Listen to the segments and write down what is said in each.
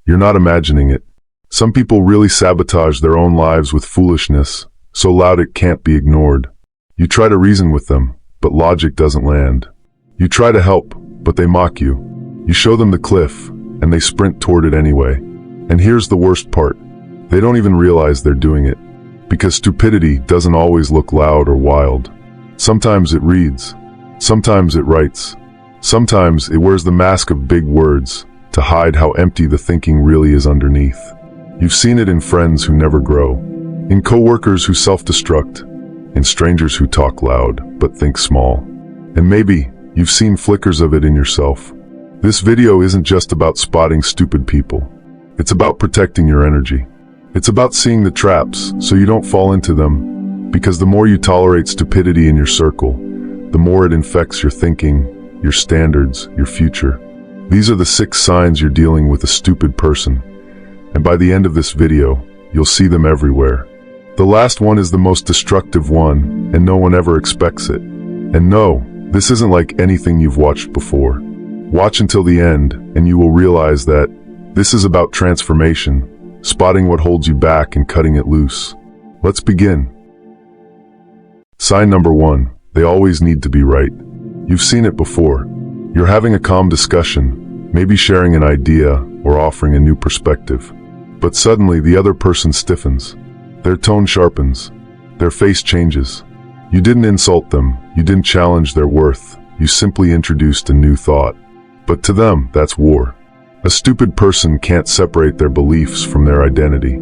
You're not imagining it. Some people really sabotage their own lives with foolishness, so loud it can't be ignored. You try to reason with them, but logic doesn't land. You try to help, but they mock you. You show them the cliff, and they sprint toward it anyway. And here's the worst part. They don't even realize they're doing it. Because stupidity doesn't always look loud or wild. Sometimes it reads. Sometimes it writes. Sometimes it wears the mask of big words to hide how empty the thinking really is underneath. You've seen it in friends who never grow, in coworkers who self-destruct, in strangers who talk loud but think small. And maybe you've seen flickers of it in yourself. This video isn't just about spotting stupid people. It's about protecting your energy. It's about seeing the traps so you don't fall into them, because the more you tolerate stupidity in your circle, the more it infects your thinking, your standards, your future. These are the 6 signs you're dealing with a stupid person, and by the end of this video, you'll see them everywhere. The last one is the most destructive one, and no one ever expects it. And no, this isn't like anything you've watched before. Watch until the end, and you will realize that this is about transformation, spotting what holds you back and cutting it loose. Let's begin. Sign number 1, they always need to be right. You've seen it before. You're having a calm discussion, maybe sharing an idea or offering a new perspective. But suddenly the other person stiffens. Their tone sharpens. Their face changes. You didn't insult them. You didn't challenge their worth. You simply introduced a new thought. But to them, that's war. A stupid person can't separate their beliefs from their identity.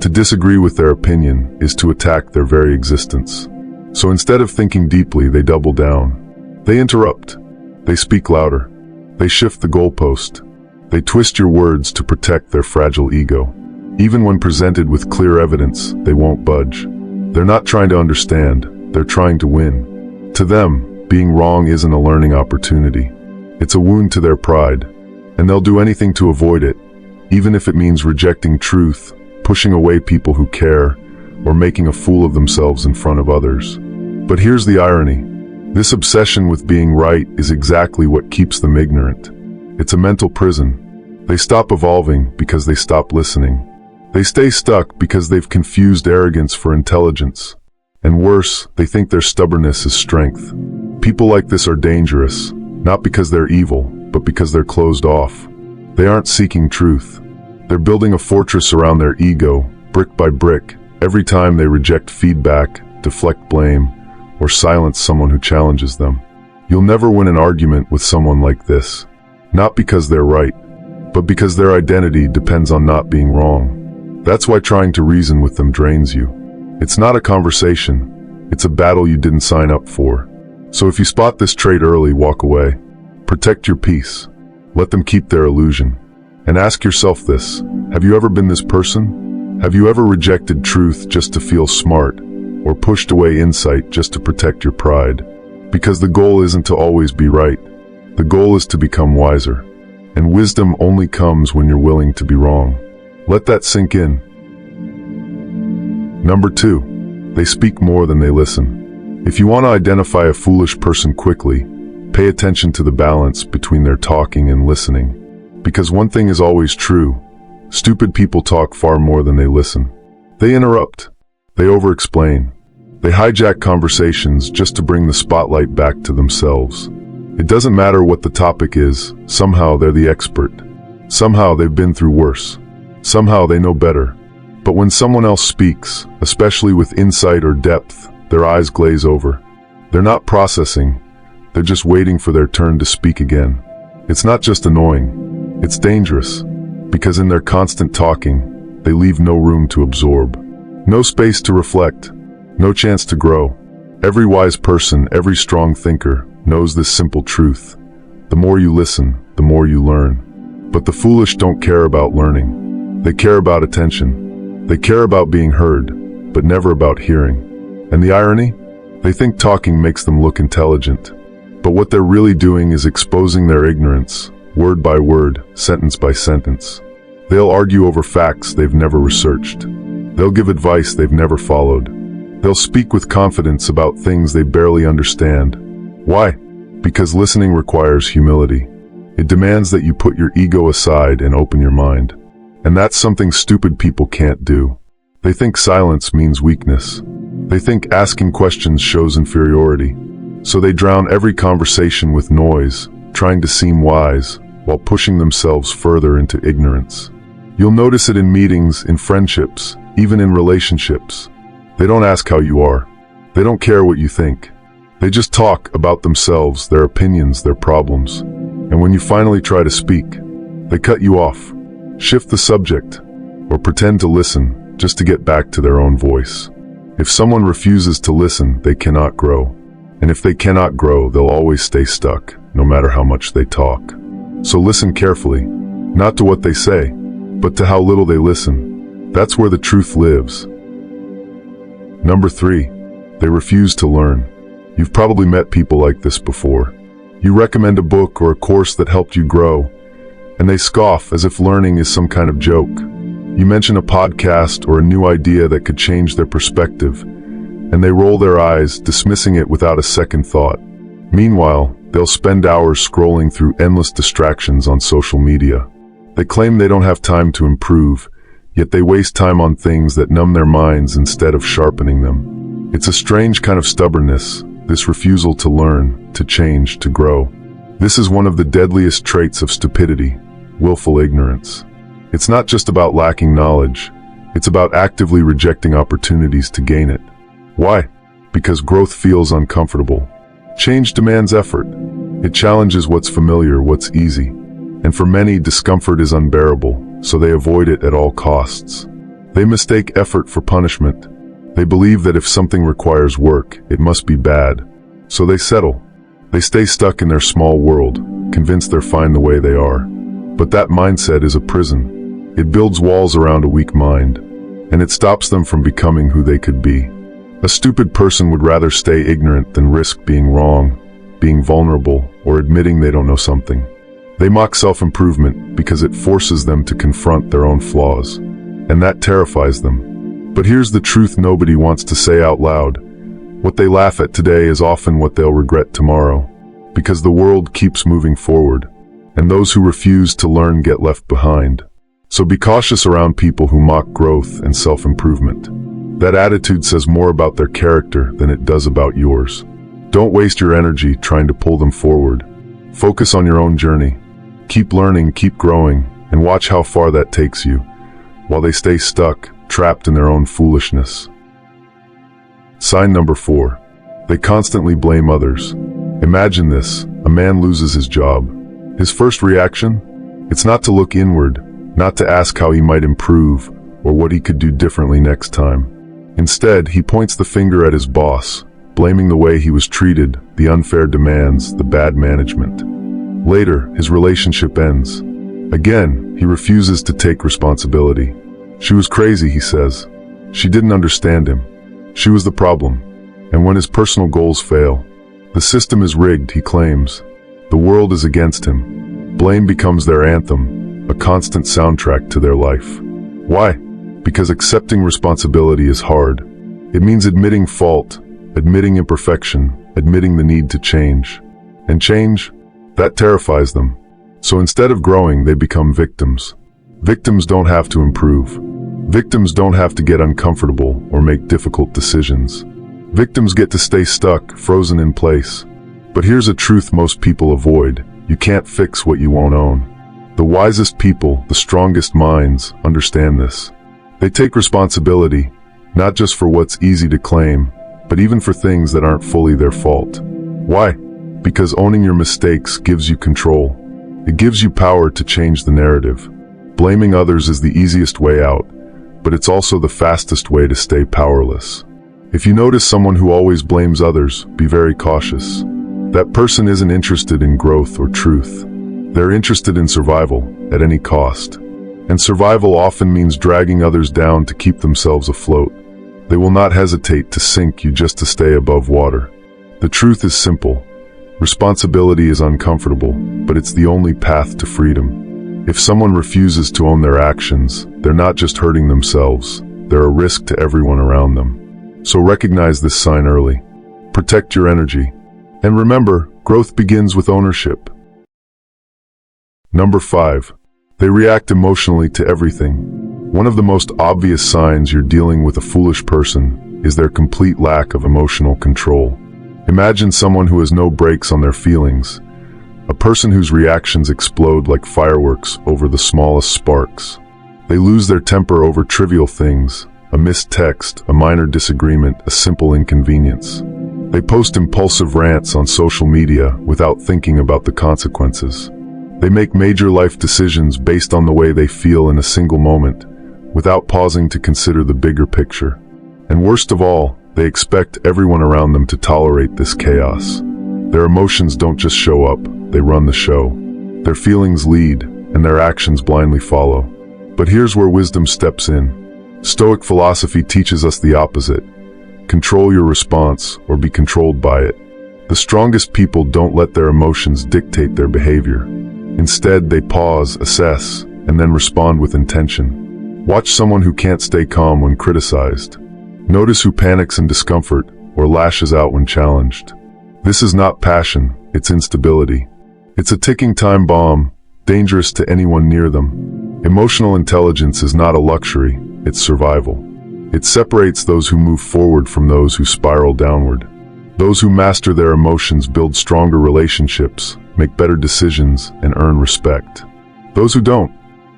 To disagree with their opinion is to attack their very existence. So instead of thinking deeply, they double down. They interrupt. They speak louder. They shift the goalpost. They twist your words to protect their fragile ego. Even when presented with clear evidence, they won't budge. They're not trying to understand, they're trying to win. To them, being wrong isn't a learning opportunity. It's a wound to their pride. And they'll do anything to avoid it, even if it means rejecting truth, pushing away people who care, or making a fool of themselves in front of others. But here's the irony. This obsession with being right is exactly what keeps them ignorant. It's a mental prison. They stop evolving because they stop listening. They stay stuck because they've confused arrogance for intelligence. And worse, they think their stubbornness is strength. People like this are dangerous, not because they're evil, but because they're closed off. They aren't seeking truth. They're building a fortress around their ego, brick by brick, every time they reject feedback, deflect blame, or silence someone who challenges them. You'll never win an argument with someone like this. Not because they're right, but because their identity depends on not being wrong. That's why trying to reason with them drains you. It's not a conversation. It's a battle you didn't sign up for. So if you spot this trait early, walk away. Protect your peace. Let them keep their illusion. And ask yourself this: have you ever been this person? Have you ever rejected truth just to feel smart, or pushed away insight just to protect your pride? Because the goal isn't to always be right. The goal is to become wiser. And wisdom only comes when you're willing to be wrong. Let that sink in. Number 2, they speak more than they listen. If you want to identify a foolish person quickly, pay attention to the balance between their talking and listening. Because one thing is always true: stupid people talk far more than they listen. They interrupt. They over-explain. They hijack conversations just to bring the spotlight back to themselves. It doesn't matter what the topic is, somehow they're the expert. Somehow they've been through worse. Somehow they know better. But when someone else speaks, especially with insight or depth, their eyes glaze over. They're not processing. They're just waiting for their turn to speak again. It's not just annoying. It's dangerous. Because in their constant talking, they leave no room to absorb. No space to reflect. No chance to grow. Every wise person, every strong thinker, knows this simple truth: the more you listen, the more you learn. But the foolish don't care about learning. They care about attention. They care about being heard, but never about hearing. And the irony? They think talking makes them look intelligent. But what they're really doing is exposing their ignorance, word by word, sentence by sentence. They'll argue over facts they've never researched. They'll give advice they've never followed. They'll speak with confidence about things they barely understand. Why? Because listening requires humility. It demands that you put your ego aside and open your mind. And that's something stupid people can't do. They think silence means weakness. They think asking questions shows inferiority. So they drown every conversation with noise, trying to seem wise, while pushing themselves further into ignorance. You'll notice it in meetings, in friendships, even in relationships. They don't ask how you are. They don't care what you think. They just talk about themselves, their opinions, their problems. And when you finally try to speak, they cut you off, shift the subject, or pretend to listen just to get back to their own voice. If someone refuses to listen, they cannot grow. And if they cannot grow, they'll always stay stuck, no matter how much they talk. So listen carefully, not to what they say, but to how little they listen. That's where the truth lives. Number 3, they refuse to learn. You've probably met people like this before. You recommend a book or a course that helped you grow, and they scoff as if learning is some kind of joke. You mention a podcast or a new idea that could change their perspective, and they roll their eyes, dismissing it without a second thought. Meanwhile, they'll spend hours scrolling through endless distractions on social media. They claim they don't have time to improve, yet they waste time on things that numb their minds instead of sharpening them. It's a strange kind of stubbornness, this refusal to learn, to change, to grow. This is one of the deadliest traits of stupidity, willful ignorance. It's not just about lacking knowledge, it's about actively rejecting opportunities to gain it. Why? Because growth feels uncomfortable. Change demands effort. It challenges what's familiar, what's easy. And for many, discomfort is unbearable, so they avoid it at all costs. They mistake effort for punishment. They believe that if something requires work, it must be bad. So they settle. They stay stuck in their small world, convinced they're fine the way they are. But that mindset is a prison. It builds walls around a weak mind, and it stops them from becoming who they could be. A stupid person would rather stay ignorant than risk being wrong, being vulnerable, or admitting they don't know something. They mock self-improvement because it forces them to confront their own flaws, and that terrifies them. But here's the truth nobody wants to say out loud. What they laugh at today is often what they'll regret tomorrow, because the world keeps moving forward, and those who refuse to learn get left behind. So be cautious around people who mock growth and self-improvement. That attitude says more about their character than it does about yours. Don't waste your energy trying to pull them forward. Focus on your own journey. Keep learning, keep growing, and watch how far that takes you, while they stay stuck, trapped in their own foolishness. Sign number 4. They constantly blame others. Imagine this: a man loses his job. His first reaction? It's not to look inward, not to ask how he might improve, or what he could do differently next time. Instead, he points the finger at his boss, blaming the way he was treated, the unfair demands, the bad management. Later, his relationship ends. Again, he refuses to take responsibility. She was crazy, he says. She didn't understand him. She was the problem. And when his personal goals fail, the system is rigged, he claims. The world is against him. Blame becomes their anthem, a constant soundtrack to their life. Why? Because accepting responsibility is hard. It means admitting fault, admitting imperfection, admitting the need to change. And change? That terrifies them. So instead of growing, they become victims. Victims don't have to improve. Victims don't have to get uncomfortable or make difficult decisions. Victims get to stay stuck, frozen in place. But here's a truth most people avoid: you can't fix what you won't own. The wisest people, the strongest minds, understand this. They take responsibility, not just for what's easy to claim, but even for things that aren't fully their fault. Why? Because owning your mistakes gives you control. It gives you power to change the narrative. Blaming others is the easiest way out, but it's also the fastest way to stay powerless. If you notice someone who always blames others, be very cautious. That person isn't interested in growth or truth. They're interested in survival, at any cost. And survival often means dragging others down to keep themselves afloat. They will not hesitate to sink you just to stay above water. The truth is simple. Responsibility is uncomfortable, but it's the only path to freedom. If someone refuses to own their actions, they're not just hurting themselves, they're a risk to everyone around them. So recognize this sign early. Protect your energy. And remember, growth begins with ownership. Number 5. They react emotionally to everything. One of the most obvious signs you're dealing with a foolish person is their complete lack of emotional control. Imagine someone who has no brakes on their feelings, a person whose reactions explode like fireworks over the smallest sparks. They lose their temper over trivial things, a missed text, a minor disagreement, a simple inconvenience. They post impulsive rants on social media without thinking about the consequences. They make major life decisions based on the way they feel in a single moment, without pausing to consider the bigger picture. And worst of all, they expect everyone around them to tolerate this chaos. Their emotions don't just show up, they run the show. Their feelings lead, and their actions blindly follow. But here's where wisdom steps in. Stoic philosophy teaches us the opposite. Control your response, or be controlled by it. The strongest people don't let their emotions dictate their behavior. Instead, they pause, assess, and then respond with intention. Watch someone who can't stay calm when criticized. Notice who panics in discomfort or lashes out when challenged. This is not passion, it's instability. It's a ticking time bomb, dangerous to anyone near them. Emotional intelligence is not a luxury, it's survival. It separates those who move forward from those who spiral downward. Those who master their emotions build stronger relationships, make better decisions, and earn respect. Those who don't,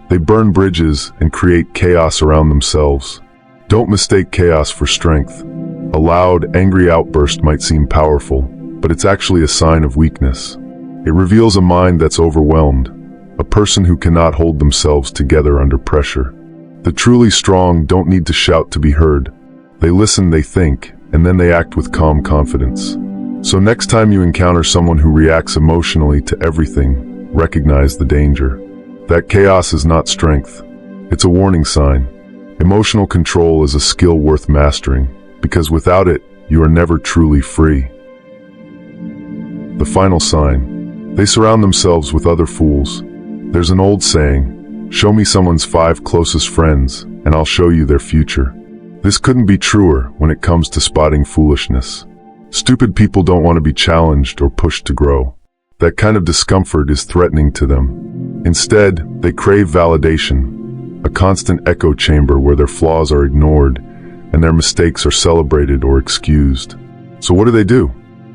they burn bridges and create chaos around themselves. Don't mistake chaos for strength. A loud, angry outburst might seem powerful, but it's actually a sign of weakness. It reveals a mind that's overwhelmed, a person who cannot hold themselves together under pressure. The truly strong don't need to shout to be heard. They listen, they think, and then they act with calm confidence. So next time you encounter someone who reacts emotionally to everything, recognize the danger. That chaos is not strength. It's a warning sign. Emotional control is a skill worth mastering, because without it, you are never truly free. The final sign. They surround themselves with other fools. There's an old saying, show me someone's 5 closest friends, and I'll show you their future. This couldn't be truer when it comes to spotting foolishness. Stupid people don't want to be challenged or pushed to grow. That kind of discomfort is threatening to them. Instead, they crave validation, a constant echo chamber where their flaws are ignored and their mistakes are celebrated or excused. So what do?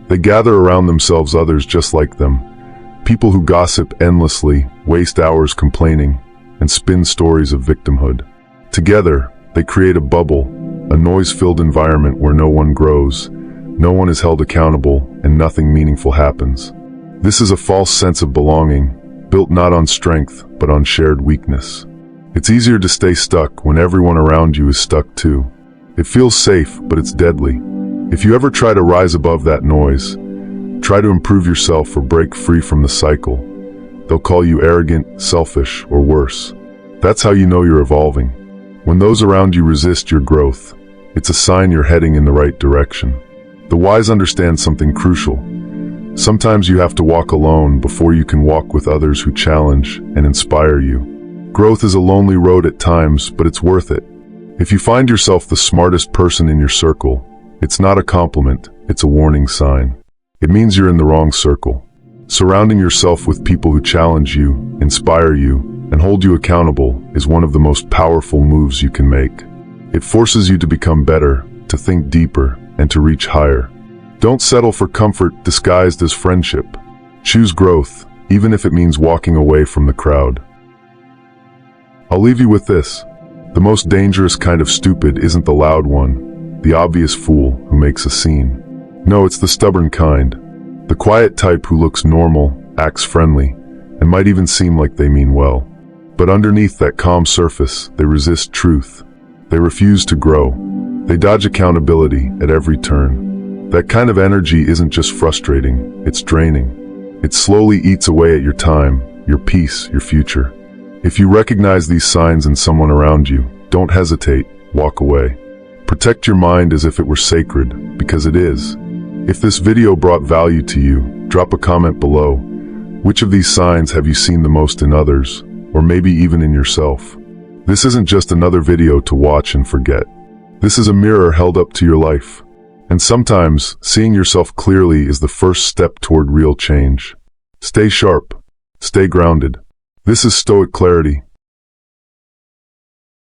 They gather around themselves others just like them, people who gossip endlessly, waste hours complaining, and spin stories of victimhood. Together, they create a bubble, a noise-filled environment where no one grows, no one is held accountable, and nothing meaningful happens. This is a false sense of belonging, built not on strength, but on shared weakness. It's easier to stay stuck when everyone around you is stuck too. It feels safe, but it's deadly. If you ever try to rise above that noise, try to improve yourself or break free from the cycle, they'll call you arrogant, selfish, or worse. That's how you know you're evolving. When those around you resist your growth, it's a sign you're heading in the right direction. The wise understand something crucial. Sometimes you have to walk alone before you can walk with others who challenge and inspire you. Growth is a lonely road at times, but it's worth it. If you find yourself the smartest person in your circle, it's not a compliment, it's a warning sign. It means you're in the wrong circle. Surrounding yourself with people who challenge you, inspire you, and hold you accountable is one of the most powerful moves you can make. It forces you to become better, to think deeper, and to reach higher. Don't settle for comfort disguised as friendship. Choose growth, even if it means walking away from the crowd. I'll leave you with this. The most dangerous kind of stupid isn't the loud one, the obvious fool who makes a scene. No, it's the stubborn kind. The quiet type who looks normal, acts friendly, and might even seem like they mean well. But underneath that calm surface, they resist truth. They refuse to grow. They dodge accountability at every turn. That kind of energy isn't just frustrating, it's draining. It slowly eats away at your time, your peace, your future. If you recognize these signs in someone around you, don't hesitate, walk away. Protect your mind as if it were sacred, because it is. If this video brought value to you, drop a comment below. Which of these signs have you seen the most in others, or maybe even in yourself? This isn't just another video to watch and forget. This is a mirror held up to your life. And sometimes, seeing yourself clearly is the first step toward real change. Stay sharp. Stay grounded. This is stoic clarity.